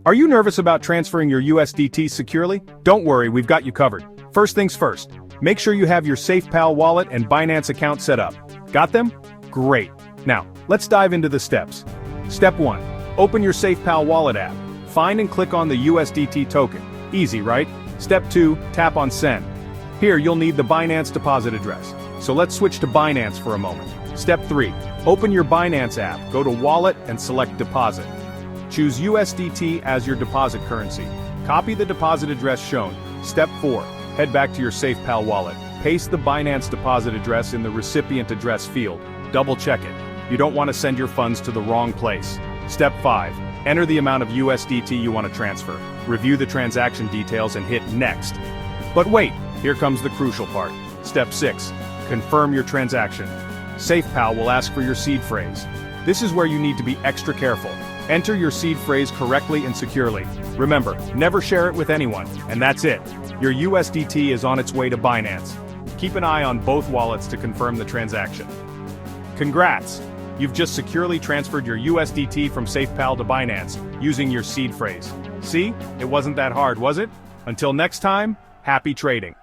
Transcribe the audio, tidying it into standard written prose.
Are you nervous about transferring your USDT securely? Don't worry, we've got you covered. First things first, make sure you have your SafePal wallet and Binance account set up. Got them? Great. Now, let's dive into the steps. Step 1. Open your SafePal wallet app. Find and click on the USDT token. Easy, right? Step 2. Tap on Send. Here you'll need the Binance deposit address. So let's switch to Binance for a moment. Step 3. Open your Binance app, go to Wallet and select Deposit. Choose USDT as your deposit currency. Copy the deposit address shown. Step 4. Head back to your SafePal wallet. Paste the Binance deposit address in the recipient address field. Double check it. You don't want to send your funds to the wrong place. Step 5. Enter the amount of USDT you want to transfer. Review the transaction details and hit Next. But wait, here comes the crucial part. Step 6. Confirm your transaction. SafePal will ask for your seed phrase. This is where you need to be extra careful. Enter your seed phrase correctly and securely. Remember, never share it with anyone, and that's it. Your USDT is on its way to Binance. Keep an eye on both wallets to confirm the transaction. Congrats! You've just securely transferred your USDT from SafePal to Binance using your seed phrase. See? It wasn't that hard, was it? Until next time, happy trading.